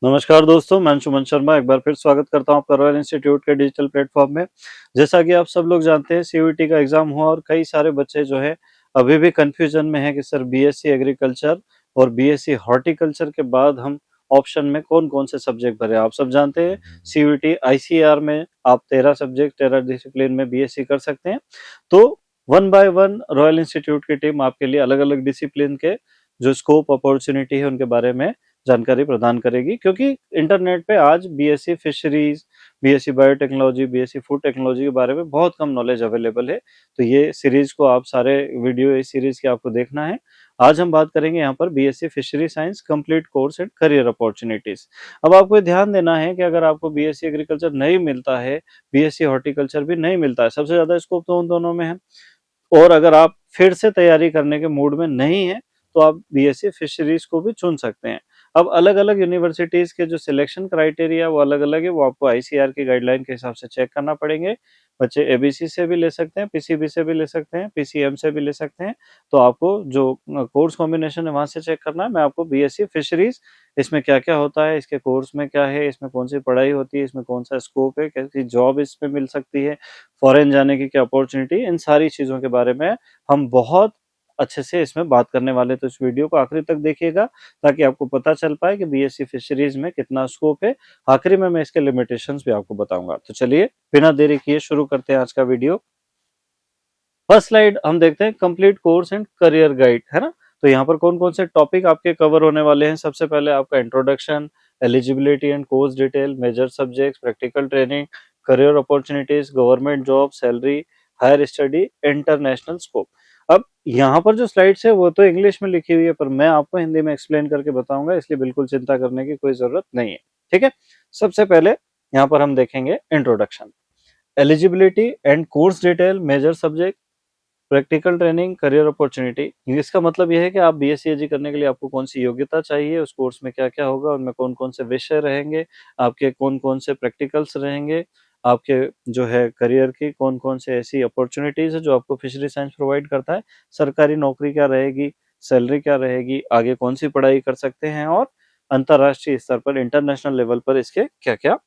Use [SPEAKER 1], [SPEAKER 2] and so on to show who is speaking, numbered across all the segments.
[SPEAKER 1] नमस्कार दोस्तों, मैं अंशुमन शर्मा एक बार फिर स्वागत करता हूं आपका रॉयल इंस्टीट्यूट के डिजिटल प्लेटफॉर्म में। जैसा कि आप सब लोग जानते हैं, सीयूईटी का एग्जाम हुआ और कई सारे बच्चे जो है अभी भी कंफ्यूजन में है कि सर बीएससी एग्रीकल्चर और बीएससी हॉर्टिकल्चर के बाद हम ऑप्शन में कौन-कौन से सब्जेक्ट भरें। आप सब जानते हैं सीयूईटी आईसीएआर में आप 13 सब्जेक्ट 13 डिसिप्लिन में बीएससी कर सकते हैं। तो one by one royal institute की टीम आपके लिए अलग-अलग डिसिप्लिन के जो स्कोप अपॉर्चुनिटी है उनके बारे में जानकारी प्रदान करेगी, क्योंकि इंटरनेट पे आज BSc fisheries, BSc biotechnology, BSc food technology के बारे में बहुत कम नॉलेज अवेलेबल है। तो ये सीरीज को आप सारे वीडियो इस सीरीज के आपको देखना है। आज हम बात करेंगे यहाँ पर BSc fishery science complete course and career opportunities. अब आपको ये ध्यान देना है कि अगर आपको बीएससी एग्रीकल्चर नहीं मिलता है, बीएससी हॉर्टिकल्चर भी नहीं मिलता है, सबसे ज्यादा स्कोप तो उन दोनों में है। और अगर आप फिर से तैयारी करने के मूड में नहीं है तो आप बीएससी फिशरीज को भी चुन सकते हैं। अब अलग-अलग यूनिवर्सिटीज के जो सिलेक्शन क्राइटेरिया वो अलग-अलग है, वो आपको आईसीएआर की गाइडलाइन के हिसाब से चेक करना पड़ेंगे। बच्चे एबीसी से भी ले सकते हैं, पीसीबी से भी ले सकते हैं, पीसीएम से भी ले सकते हैं। तो आपको जो कोर्स कॉम्बिनेशन है वहां से चेक करना है। मैं आपको बीएससी फिशरीज इसमें क्या-क्या होता है, इसके कोर्स में क्या है, इसमें कौन सी पढ़ाई होती है, इसमें कौन सा स्कोप है, कैसी जॉब इसमें मिल सकती है, फॉरेन जाने की क्या अपॉर्चुनिटी, इन सारी चीजों के बारे में हम बहुत अच्छे से इसमें बात करने वाले। तो इस वीडियो को आखिरी तक देखिएगा ताकि आपको पता चल पाए कि बीएससी फिशरीज में कितना स्कोप है। आखिरी में मैं इसके लिमिटेशंस भी आपको बताऊंगा। तो चलिए बिना देरी किए शुरू करते हैं आज का वीडियो। फर्स्ट स्लाइड हम देखते हैं complete course and career guide, है ना। तो यहाँ पर कौन कौन से टॉपिक आपके कवर होने वाले हैं। सबसे पहले आपका introduction, eligibility and course detail, major subjects, practical training, career opportunities, government job, salary, higher study, international scope. अब यहाँ पर जो स्लाइड्स है वो तो इंग्लिश में लिखी हुई है, पर मैं आपको हिंदी में एक्सप्लेन करके बताऊंगा, इसलिए बिल्कुल चिंता करने की कोई जरूरत नहीं है। ठीक है। सबसे पहले यहाँ पर हम देखेंगे introduction, eligibility and course detail, major subject, practical training, career opportunity. इसका मतलब यह है कि आप बीएससी एजी करने के लिए आपको कौन सी योग्यता चाहिए, उस कोर्स में क्या क्या होगा, उनमें कौन कौन से विषय रहेंगे, आपके कौन कौन से प्रैक्टिकल्स रहेंगे, आपके जो है करियर की कौन कौन से ऐसी अपॉर्चुनिटीज है जो आपको फिशरी साइंस प्रोवाइड करता है, सरकारी नौकरी क्या रहेगी, सैलरी क्या रहेगी, आगे कौन सी पढ़ाई कर सकते हैं, और अंतरराष्ट्रीय स्तर पर इंटरनेशनल लेवल पर इसके क्या क्या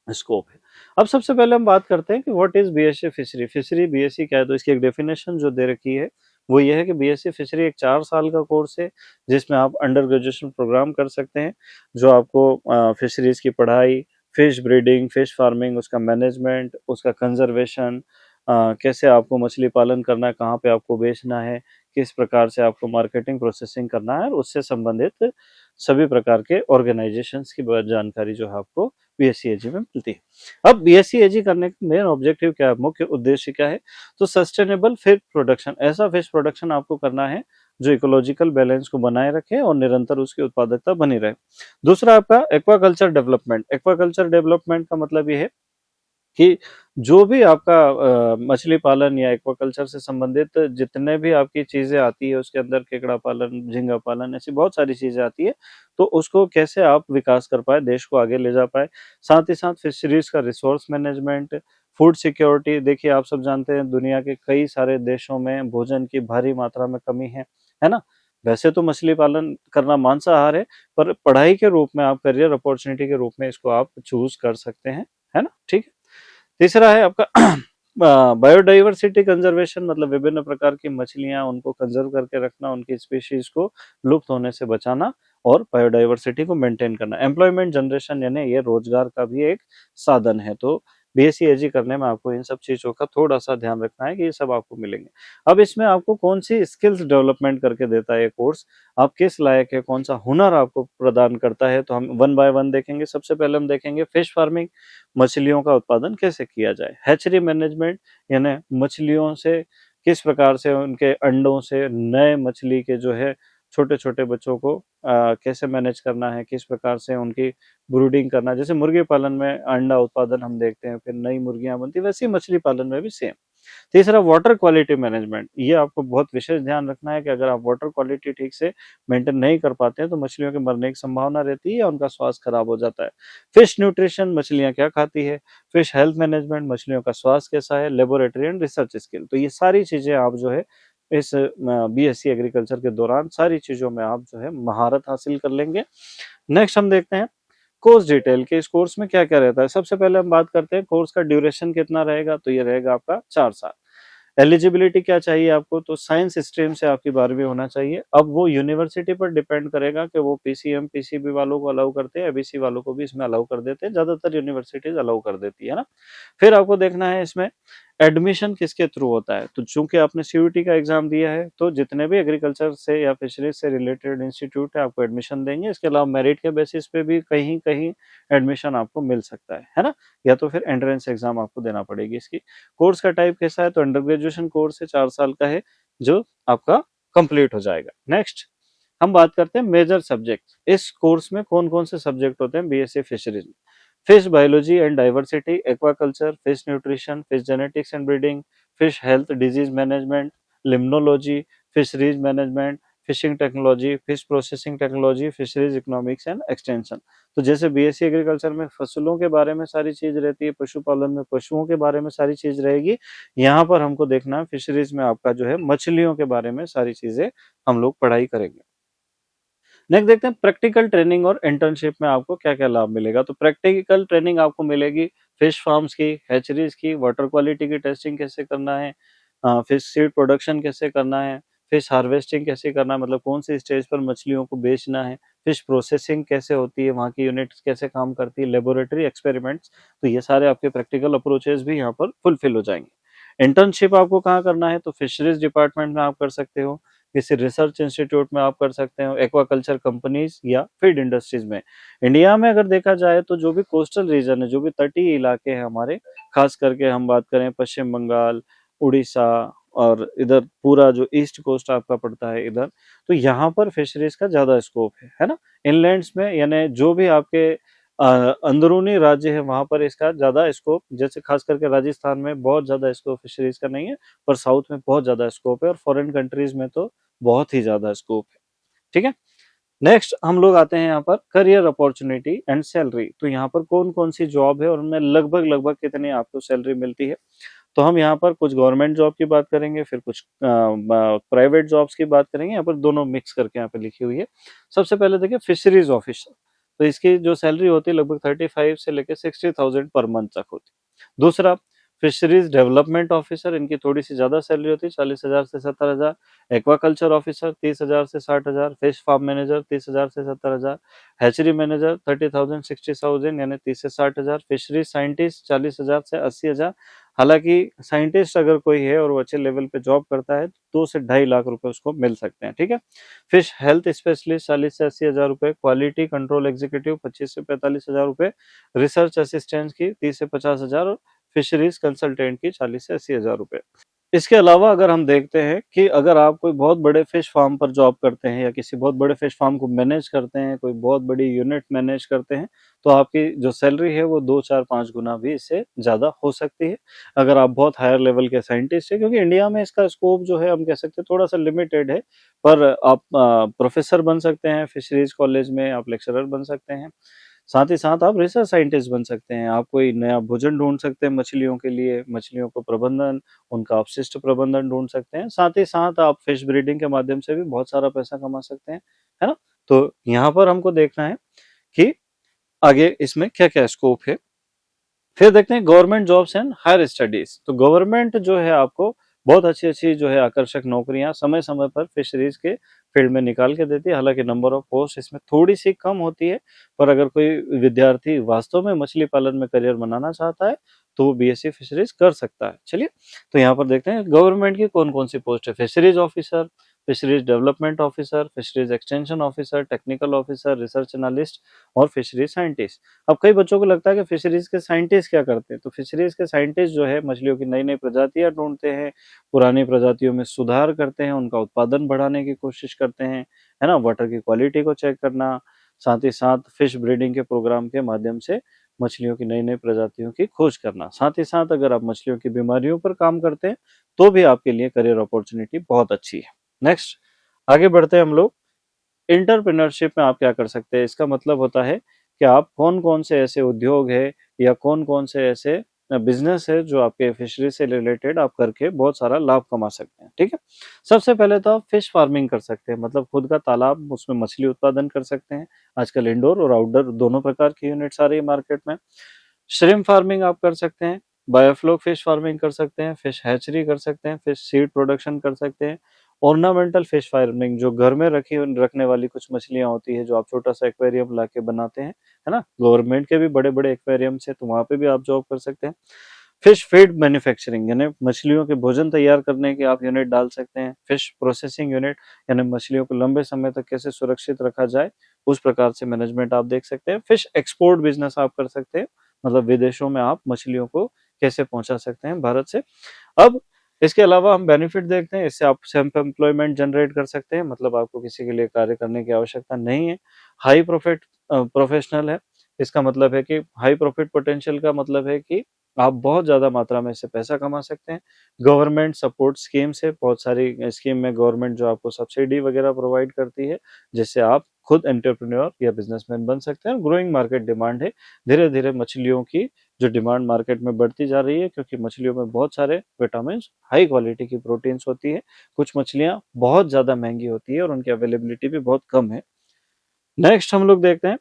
[SPEAKER 1] स्कोप है। अब सबसे पहले हम बात करते हैं कि what is BSc fishery. Fishery BSc क्या है, तो इसकी एक डेफिनेशन जो दे रखी है वो ये है कि बीएससी फिशरी एक 4 साल का कोर्स है जिसमें आप अंडर ग्रेजुएशन प्रोग्राम कर सकते हैं, जो आपको फिशरीज की पढ़ाई, फिश ब्रीडिंग, फिश फार्मिंग, उसका मैनेजमेंट, उसका कंजर्वेशन, कैसे आपको मछली पालन करना है, कहाँ पे आपको बेचना है, किस प्रकार से आपको मार्केटिंग प्रोसेसिंग करना है, और उससे संबंधित सभी प्रकार के ऑर्गेनाइजेशंस की जानकारी जो है आपको बीएससी एजी में मिलती है। अब बीएससी एजी करने का मेन ऑब्जेक्टिव क्या है, मुख्य उद्देश्य क्या है, तो सस्टेनेबल फिश प्रोडक्शन, ऐसा फिश प्रोडक्शन आपको करना है जो इकोलॉजिकल बैलेंस को बनाए रखे और निरंतर उसकी उत्पादकता बनी रहे। दूसरा आपका एक्वाकल्चर डेवलपमेंट। एक्वाकल्चर डेवलपमेंट का मतलब ये है कि जो भी आपका मछली पालन या एक्वाकल्चर से संबंधित जितने भी आपकी चीजें आती है, उसके अंदर केकड़ा पालन, झींगा पालन, ऐसी बहुत सारी चीजें आती है, तो उसको कैसे आप विकास कर पाए, देश को आगे ले जा पाए। साथ ही साथ फिशरीज का रिसोर्स मैनेजमेंट, फूड सिक्योरिटी। देखिए आप सब जानते हैं दुनिया के कई सारे देशों में भोजन की भारी मात्रा में कमी है ना। वैसे तो मछली पालन करना मांसाहार है, पर पढ़ाई के रूप में आप करियर अपॉर्चुनिटी के रूप में इसको आप चूज कर सकते हैं, है ना। ठीक है। तीसरा है आपका बायोडाइवर्सिटी कंजर्वेशन, मतलब विभिन्न प्रकार की मछलियां उनको कंजर्व करके रखना, उनकी स्पीशीज को लुप्त होने से बचाना और बायोडाइवर्सिटी को मेंटेन करना। एम्प्लॉयमेंट जनरेशन, यानी ये रोजगार का भी एक साधन है। तो बीएससी एजी करने में आपको इन सब चीजों का थोड़ा सा ध्यान रखना है कि ये सब आपको मिलेंगे। अब इसमें आपको कौन सी स्किल्स डेवलपमेंट करके देता है ये कोर्स, आप किस लायक है, कौन सा हुनर आपको प्रदान करता है, तो हम वन बाय वन देखेंगे। सबसे पहले हम देखेंगे फिश फार्मिंग, मछलियों का उत्पादन कैसे किया जाए। हैचरी मैनेजमेंट, यानी मछलियों से किस प्रकार से उनके अंडों से नए मछली के जो है छोटे छोटे बच्चों को कैसे मैनेज करना है, किस प्रकार से उनकी ब्रूडिंग करना है। जैसे मुर्गी पालन में अंडा उत्पादन हम देखते हैं, फिर नई मुर्गियां बनती, वैसे ही मछली पालन में भी सेम। तीसरा वाटर क्वालिटी मैनेजमेंट, ये आपको बहुत विशेष ध्यान रखना है कि अगर आप वाटर क्वालिटी ठीक से मेंटेन नहीं कर पाते हैं तो मछलियों के मरने की संभावना रहती है या उनका स्वास्थ्य खराब हो जाता है। फिश न्यूट्रिशन, मछलियां क्या खाती है। फिश हेल्थ मैनेजमेंट, मछलियों का स्वास्थ्य कैसा है। लेबोरेटरी एंड रिसर्च स्किल, तो ये सारी चीजें आप जो है इस बीएससी एग्रीकल्चर के दौरान सारी चीजों में आप जो है महारत हासिल कर लेंगे। नेक्स्ट हम देखते हैं कोर्स डिटेल कि इस कोर्स में क्या क्या रहता है। सबसे पहले हम बात करते हैं कोर्स का ड्यूरेशन कितना रहेगा, तो ये रहेगा आपका 4 साल। एलिजिबिलिटी क्या चाहिए आपको, तो साइंस स्ट्रीम से आपकी 12वीं होना चाहिए। अब वो यूनिवर्सिटी पर डिपेंड करेगा कि वो पीसीएम पीसीबी वालों को अलाउ करते हैं, एबीसी वालों को भी इसमें अलाउ कर देते हैं, ज्यादातर यूनिवर्सिटीज अलाउ कर देती है ना। फिर आपको देखना है इसमें एडमिशन किसके थ्रू होता है, तो चूंकि आपने सीयूईटी का एग्जाम दिया है तो जितने भी एग्रीकल्चर से या फिशरीज से रिलेटेड इंस्टीट्यूट है आपको एडमिशन देंगे। इसके अलावा मेरिट के बेसिस पे भी कहीं कहीं एडमिशन आपको मिल सकता है ना। या तो फिर एंट्रेंस एग्जाम आपको देना पड़ेगी इसकी। कोर्स का टाइप कैसा है, तो अंडर ग्रेजुएशन कोर्स है, 4 साल का है, जो आपका कंप्लीट हो जाएगा। नेक्स्ट हम बात करते हैं मेजर सब्जेक्ट। इस कोर्स में कौन कौन से सब्जेक्ट होते हैं बीएससी फिशरीज में। Fish biology and diversity, aquaculture, fish nutrition, fish genetics and breeding, fish health disease management, limnology, fisheries management, fishing technology, fish processing technology, fisheries economics and extension. तो जैसे BSc agriculture में फसलों के बारे में सारी चीज रहती है, पशुपालन में पशुओं के बारे में सारी चीज रहेगी, यहाँ पर हमको देखना है फिशरीज में आपका जो है मछलियों के बारे में सारी चीजें हम लोग पढ़ाई करेंगे। नेक्स्ट देखते हैं प्रैक्टिकल ट्रेनिंग और इंटर्नशिप में आपको क्या क्या लाभ मिलेगा। तो प्रैक्टिकल ट्रेनिंग आपको मिलेगी फिश फार्म्स की, हैचरीज की, वाटर क्वालिटी की टेस्टिंग कैसे करना है, फिश सीड प्रोडक्शन कैसे करना है, फिश हार्वेस्टिंग कैसे करना है, मतलब कौन सी स्टेज पर मछलियों को बेचना है, फिश प्रोसेसिंग कैसे होती है, वहाँ की यूनिट्स कैसे काम करती है, लेबोरेटरी एक्सपेरिमेंट्स। तो ये सारे आपके प्रैक्टिकल अप्रोचेस भी यहाँ पर फुलफिल हो जाएंगे। इंटर्नशिप आपको कहाँ करना है, तो फिशरीज डिपार्टमेंट में आप कर सकते हो, किसी रिसर्च इंस्टीट्यूट में आप कर सकते हो, एक्वाकल्चर कंपनीज या फीड इंडस्ट्रीज में। इंडिया में अगर देखा जाए तो जो भी कोस्टल रीजन है, जो भी तटीय इलाके हैं हमारे, खास करके हम बात करें पश्चिम बंगाल, उड़ीसा और इधर पूरा जो ईस्ट कोस्ट आपका पड़ता है इधर, तो यहाँ पर फिशरीज का ज्यादा स्कोप है ना। इनलैंड्स में यानी जो भी आपके अंदरूनी राज्य है वहां पर इसका ज्यादा स्कोप, जैसे खास करके राजस्थान में बहुत ज्यादा स्कोप फिशरीज का नहीं है, पर साउथ में बहुत ज्यादा स्कोप है और फॉरेन कंट्रीज में तो बहुत ही ज्यादा स्कोप है। ठीक है। नेक्स्ट हम लोग आते हैं यहाँ पर करियर अपॉर्चुनिटी एंड सैलरी। तो यहाँ पर कौन कौन सी जॉब है और उनमें लगभग लगभग कितनी आपको सैलरी मिलती है। तो हम यहाँ पर कुछ गवर्नमेंट जॉब की बात करेंगे, फिर कुछ प्राइवेट जॉब्स की बात करेंगे, यहाँ पर दोनों मिक्स करके यहाँ पे लिखी हुई है। सबसे पहले देखिए फिशरीज ऑफिसर, तो इसकी जो सैलरी होती है लगभग 35 से लेकर 60,000 पर मंथ तक होती है। दूसरा फिशरीज डेवलपमेंट ऑफिसर, इनकी थोड़ी सी ज्यादा सैलरी होती है, 40,000 से 70,000। एक्वाकल्चर ऑफिसर 30,000 से 60,000। फिश फार्म मैनेजर 30,000 से 70,000। हैचरी मैनेजर 30,000 60,000 यानी 30 से 60,000। फिशरीज साइंटिस्ट 40,000 से 80,000। हालांकि साइंटिस्ट अगर कोई है और वो अच्छे लेवल पे जॉब करता है तो 2 से 2.5 लाख रुपए उसको मिल सकते हैं। ठीक है। फिश हेल्थ स्पेशलिस्ट 40 से 80,000 रुपए। क्वालिटी कंट्रोल एग्जीक्यूटिव 25 से 45,000 रुपए। रिसर्च असिस्टेंट की 30 से 50,000 और फिशरीज कंसल्टेंट की 40 से 80,000 रुपए। इसके अलावा अगर हम देखते हैं कि अगर आप कोई बहुत बड़े फिश फार्म पर जॉब करते हैं या किसी बहुत बड़े फिश फार्म को मैनेज करते हैं, कोई बहुत बड़ी यूनिट मैनेज करते हैं, तो आपकी जो सैलरी है वो 2 4 5 गुना भी इससे ज्यादा हो सकती है अगर आप बहुत हायर लेवल के साइंटिस्ट है। क्योंकि इंडिया में इसका स्कोप जो है हम कह सकते हैं थोड़ा सा लिमिटेड है, पर आप प्रोफेसर बन सकते हैं फिशरीज कॉलेज में, आप लेक्चरर बन सकते हैं, साथ ही साथ आप रिसर्च साइंटिस्ट बन सकते हैं, आप कोई नया भोजन ढूंढ सकते हैं मछलियों के लिए, मछलियों को प्रबंधन, उनका अपशिष्ट प्रबंधन ढूंढ सकते हैं, साथ ही साथ आप फिश ब्रीडिंग के माध्यम से भी बहुत सारा पैसा कमा सकते हैं, है ना। तो यहाँ पर हमको देखना है कि आगे इसमें क्या क्या स्कोप है। फिर देखते हैं government jobs and higher studies. तो गवर्नमेंट जो है आपको बहुत अच्छी अच्छी जो है आकर्षक नौकरियां समय समय पर फिशरीज के फील्ड में निकाल के देती है। हालांकि नंबर ऑफ पोस्ट इसमें थोड़ी सी कम होती है, पर अगर कोई विद्यार्थी वास्तव में मछली पालन में करियर बनाना चाहता है तो वो बीएससी फिशरीज कर सकता है। चलिए, तो यहाँ पर देखते हैं गवर्नमेंट की कौन कौन सी पोस्ट है। Fisheries officer, fisheries development officer, fisheries extension officer, technical officer, research analyst और फिशरीज साइंटिस्ट। अब कई बच्चों को लगता है कि फिशरीज के साइंटिस्ट क्या करते हैं, तो फिशरीज के साइंटिस्ट जो है मछलियों की नई नई प्रजातियां ढूंढते हैं, पुरानी प्रजातियों में सुधार करते हैं, उनका उत्पादन बढ़ाने की कोशिश करते हैं, है ना, वाटर की क्वालिटी को चेक करना, साथ ही साथ फिश ब्रीडिंग के प्रोग्राम के माध्यम से मछलियों की नई नई प्रजातियों की खोज करना, साथ ही साथ अगर आप मछलियों की बीमारियों पर काम करते हैं तो भी आपके लिए करियर अपॉर्चुनिटी बहुत अच्छी है। नेक्स्ट आगे बढ़ते हैं हम लोग। इंटरप्रेन्योरशिप में आप क्या कर सकते हैं, इसका मतलब होता है कि आप कौन कौन से ऐसे उद्योग है या कौन कौन से ऐसे बिजनेस है जो आपके फिशरी से रिलेटेड आप करके बहुत सारा लाभ कमा सकते हैं। ठीक है, सबसे पहले तो आप फिश फार्मिंग कर सकते हैं, मतलब खुद का तालाब, उसमें मछली उत्पादन कर सकते हैं। आजकल इंडोर और आउटडोर दोनों प्रकार की यूनिट्स आ रही है मार्केट में। श्रिम्प फार्मिंग आप कर सकते हैं, बायोफ्लोक फिश फार्मिंग कर सकते हैं, फिश हैचरी कर सकते हैं, फिश सीड प्रोडक्शन कर सकते हैं, ऑर्नामेंटल फिश फार्मिंग जो घर में रखने वाली कुछ मछलियां होती है जो आप छोटा सा एक्वेरियम लाके बनाते हैं, है ना, गवर्नमेंट के भी बड़े बड़े एक्वेरियम से, तो वहां पे भी आप जॉब कर सकते हैं। फिश फीड मैन्युफैक्चरिंग यानी मछलियों के भोजन तैयार करने की आप यूनिट डाल सकते हैं। फिश प्रोसेसिंग यूनिट यानी मछलियों को लंबे समय तक कैसे सुरक्षित रखा जाए, उस प्रकार से मैनेजमेंट आप देख सकते हैं। फिश एक्सपोर्ट बिजनेस आप कर सकते हैं, मतलब विदेशों में आप मछलियों को कैसे पहुंचा सकते हैं भारत से। अब इसके अलावा हम बेनिफिट देखते हैं, इससे आप सेल्फ एम्प्लॉयमेंट जनरेट कर सकते हैं, मतलब आपको किसी के लिए कार्य करने की आवश्यकता नहीं है। हाई प्रॉफिट प्रोफेशनल है, इसका मतलब है कि हाई प्रॉफिट पोटेंशियल का मतलब है कि आप बहुत ज्यादा मात्रा में इससे पैसा कमा सकते हैं। गवर्नमेंट सपोर्ट स्कीम्स है, बहुत सारी स्कीम में गवर्नमेंट जो आपको सब्सिडी वगैरह प्रोवाइड करती है, जिससे आप खुद एंटरप्रेन्योर या बिजनेसमैन बन सकते हैं। ग्रोइंग मार्केट डिमांड है, धीरे धीरे मछलियों की जो डिमांड मार्केट में बढ़ती जा रही है, क्योंकि मछलियों में बहुत सारे विटामिन, हाई क्वालिटी की प्रोटीन्स होती है। कुछ मछलियां बहुत ज्यादा महंगी होती है और उनकी अवेलेबिलिटी भी बहुत कम है। नेक्स्ट हम लोग देखते हैं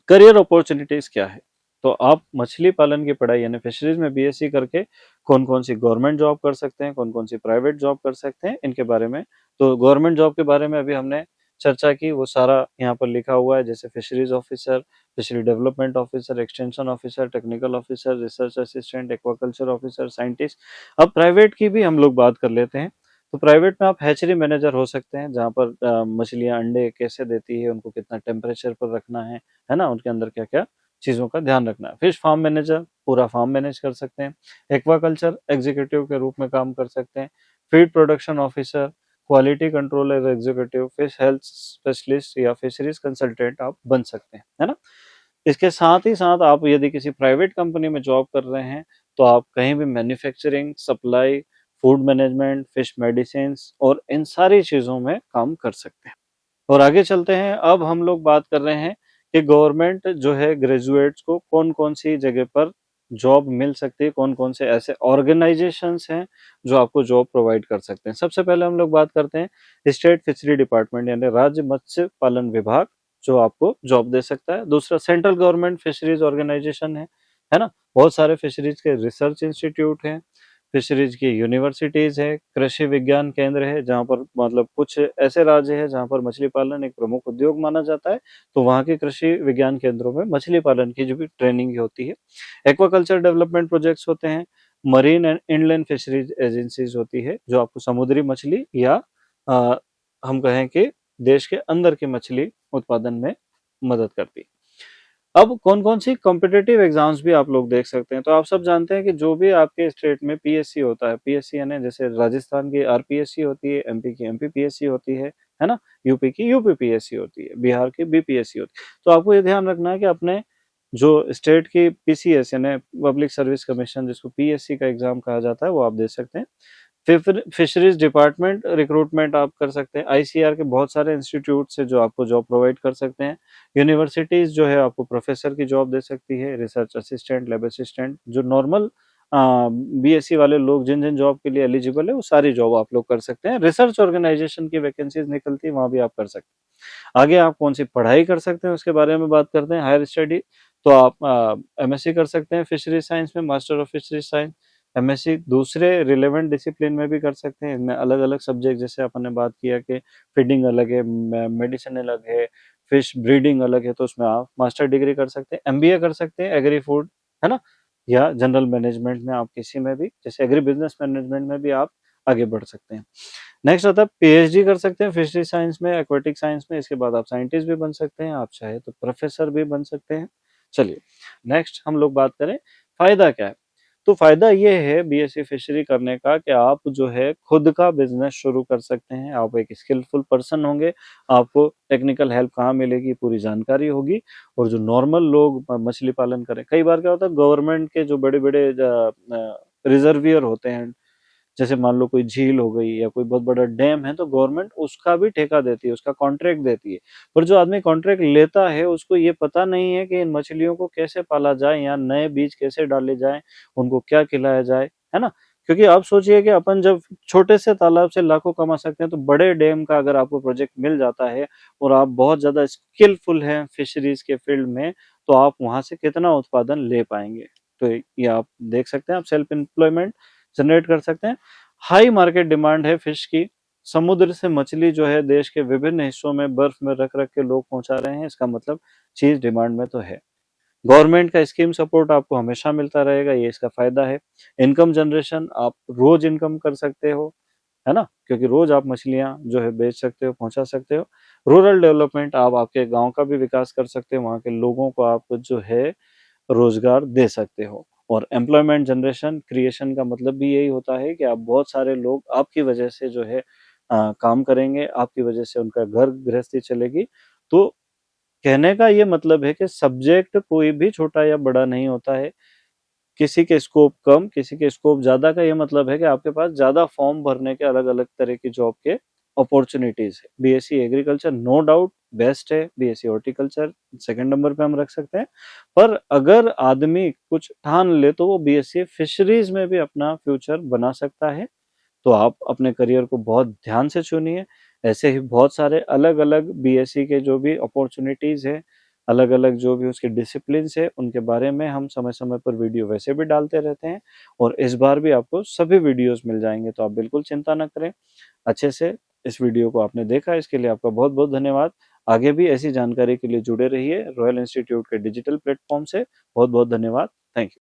[SPEAKER 1] करियर अपॉर्चुनिटीज क्या है। तो आप मछली पालन की पढ़ाई यानी फिशरीज में बीएससी करके कौन कौन सी गवर्नमेंट जॉब कर सकते हैं, कौन कौन सी प्राइवेट जॉब कर सकते हैं, इनके बारे में। तो गवर्नमेंट जॉब के बारे में अभी हमने चर्चा की, वो सारा यहाँ पर लिखा हुआ है, जैसे fisheries officer, fishery development officer, extension officer, technical officer, research assistant, aquaculture officer, scientist. अब प्राइवेट की भी हम लोग बात कर लेते हैं। तो प्राइवेट में आप हैचरी मैनेजर हो सकते हैं, जहाँ पर मछलियां अंडे कैसे देती है, उनको कितना टेम्परेचर पर रखना है ना, उनके अंदर क्या क्या चीजों का ध्यान रखना है। फिश फार्म मैनेजर पूरा फार्म मैनेज कर सकते हैं। एक्वाकल्चर एग्जीक्यूटिव के रूप में काम कर सकते हैं। Feed production officer, quality controller executive, fish health specialist या फिशरीज कंसल्टेंट आप बन सकते हैं, है ना। इसके साथ ही साथ आप यदि किसी प्राइवेट कंपनी में जॉब कर रहे हैं, तो आप कहीं भी manufacturing, supply, food management, fish medicine और इन सारी चीजों में काम कर सकते हैं। और आगे चलते हैं, अब हम लोग बात कर रहे हैं कि गवर्नमेंट जो है ग्रेजुएट्स को कौन कौन सी जगह पर जॉब मिल सकती है, कौन कौन से ऐसे ऑर्गेनाइजेशंस हैं जो आपको जॉब प्रोवाइड कर सकते हैं। सबसे पहले हम लोग बात करते हैं स्टेट फिशरी डिपार्टमेंट यानी राज्य मत्स्य पालन विभाग, जो आपको जॉब दे सकता है। दूसरा सेंट्रल गवर्नमेंट फिशरीज ऑर्गेनाइजेशन है ना, बहुत सारे फिशरीज के रिसर्च इंस्टीट्यूट हैं, फिशरीज की यूनिवर्सिटीज है, कृषि विज्ञान केंद्र है, जहाँ पर मतलब कुछ ऐसे राज्य है जहाँ पर मछली पालन एक प्रमुख उद्योग माना जाता है, तो वहाँ के कृषि विज्ञान केंद्रों में मछली पालन की जो भी ट्रेनिंग होती है। एक्वाकल्चर डेवलपमेंट प्रोजेक्ट्स होते हैं। Marine and inland fisheries agencies होती है, जो आपको समुद्री मछली या हम कहें कि देश के अंदर की मछली उत्पादन में मदद करती है। अब कौन कौन सी कॉम्पिटिटिव एग्जाम्स भी आप लोग देख सकते हैं। तो आप सब जानते हैं कि जो भी आपके स्टेट में पीएससी होता है, पीएससी यानी जैसे राजस्थान की आरपीएससी होती है, एमपी की एमपीपीएससी होती है ना, यूपी की यूपीपीएससी होती है, बिहार की बीपीएससी होती है। तो आपको ये ध्यान रखना है कि अपने जो स्टेट की पीसीएस यानी पब्लिक सर्विस कमीशन, जिसको पीएससी का एग्जाम कहा जाता है, वो आप दे सकते हैं। फिर फिशरीज डिपार्टमेंट रिक्रूटमेंट आप कर सकते हैं। आईसीआर के बहुत सारे इंस्टीट्यूट से जो आपको जॉब प्रोवाइड कर सकते हैं। यूनिवर्सिटीज जो है आपको प्रोफेसर की जॉब दे सकती है, रिसर्च असिस्टेंट, लैब असिस्टेंट, जो नॉर्मल बीएससी वाले लोग जिन जिन जॉब के लिए एलिजिबल है, वो सारी जॉब आप लोग कर सकते हैं। रिसर्च ऑर्गेनाइजेशन की वैकेंसीज निकलती है, वहां भी आप कर सकते हैं। आगे आप कौन सी पढ़ाई कर सकते हैं उसके बारे में बात करते हैं। हायर स्टडी तो आप एमएससी कर सकते हैं फिशरी साइंस में, master of fishery science. MSc दूसरे रिलेवेंट डिसिप्लिन में भी कर सकते हैं। इनमें अलग अलग सब्जेक्ट, जैसे अपन ने बात किया कि फीडिंग अलग है, मेडिसिन अलग है, फिश ब्रीडिंग अलग है, तो उसमें आप मास्टर डिग्री कर सकते हैं। एमबीए कर सकते हैं एग्री फूड, है ना, या जनरल मैनेजमेंट में आप किसी में भी, जैसे एग्री बिजनेस मैनेजमेंट में भी आप आगे बढ़ सकते हैं। नेक्स्ट आता है पीएचडी कर सकते हैं फिशरी साइंस में, एक्वेटिक साइंस में। इसके बाद आप साइंटिस्ट भी बन सकते हैं, आप चाहे तो प्रोफेसर भी बन सकते हैं। चलिए नेक्स्ट हम लोग बात करें फायदा क्या है। तो फायदा ये है बीएससी फिशरी करने का कि आप जो है खुद का बिजनेस शुरू कर सकते हैं। आप एक स्किलफुल पर्सन होंगे, आपको टेक्निकल हेल्प कहाँ मिलेगी, पूरी जानकारी होगी। और जो नॉर्मल लोग मछली पालन करें, कई बार क्या होता है गवर्नमेंट के जो बड़े बड़े रिजर्वियर होते हैं, जैसे मान लो कोई झील हो गई या कोई बहुत बड़ा डैम है, तो गवर्नमेंट उसका भी ठेका देती है, उसका कॉन्ट्रैक्ट देती है। पर जो आदमी कॉन्ट्रैक्ट लेता है उसको ये पता नहीं है कि इन मछलियों को कैसे पाला जाए या नए बीज कैसे डाले जाए, उनको क्या खिलाया जाए, है ना। क्योंकि आप सोचिए कि अपन जब छोटे से तालाब से लाखों कमा सकते हैं, तो बड़े डैम का अगर आपको प्रोजेक्ट मिल जाता है और आप बहुत ज्यादा स्किलफुल हैं फिशरीज के फील्ड में, तो आप वहां से कितना उत्पादन ले पाएंगे। तो ये आप देख सकते हैं, आप सेल्फ एम्प्लॉयमेंट जनरेट कर सकते हैं। हाई मार्केट डिमांड है फिश की। समुद्र से मछली जो है देश के विभिन्न हिस्सों में बर्फ में रख रख के लोग पहुंचा रहे हैं, इसका मतलब चीज डिमांड में तो है। गवर्नमेंट का स्कीम सपोर्ट आपको हमेशा मिलता रहेगा, ये इसका फायदा है। इनकम जनरेशन, आप रोज इनकम कर सकते हो, है ना, क्योंकि रोज आप मछलियां जो है बेच सकते हो, पहुंचा सकते हो। रूरल डेवलपमेंट, आप आपके गांव का भी विकास कर सकते हो, वहां के लोगों को आप जो है रोजगार दे सकते हो। और एम्प्लॉयमेंट जनरेशन क्रिएशन का मतलब भी यही होता है कि आप बहुत सारे लोग आपकी वजह से जो है काम करेंगे, आपकी वजह से उनका घर गृहस्थी चलेगी। तो कहने का ये मतलब है कि सब्जेक्ट कोई भी छोटा या बड़ा नहीं होता है। किसी के स्कोप कम, किसी के स्कोप ज्यादा का ये मतलब है कि आपके पास ज्यादा फॉर्म भरने के अलग अलग तरह की जॉब के अपॉर्चुनिटीज है। BSc agriculture no doubt best है, बीएससी हॉर्टिकल्चर सेकंड नंबर पे हम रख सकते हैं। पर अगर आदमी कुछ ठान ले तो वो बीएससी फिशरीज में भी अपना फ्यूचर बना सकता है। तो आप अपने करियर को बहुत ध्यान से चुनिए। ऐसे ही बहुत सारे अलग अलग बीएससी के जो भी अपॉर्चुनिटीज है, अलग अलग जो भी उसके डिसिप्लिन है, उनके बारे में हम समय समय पर वीडियो वैसे भी डालते रहते हैं। और इस बार भी आपको सभी वीडियोस मिल जाएंगे, तो आप बिल्कुल चिंता न करें। अच्छे से इस वीडियो को आपने देखा, इसके लिए आपका बहुत बहुत धन्यवाद। आगे भी ऐसी जानकारी के लिए जुड़े रहिए रॉयल इंस्टीट्यूट के डिजिटल प्लेटफॉर्म से। बहुत बहुत धन्यवाद। Thank you.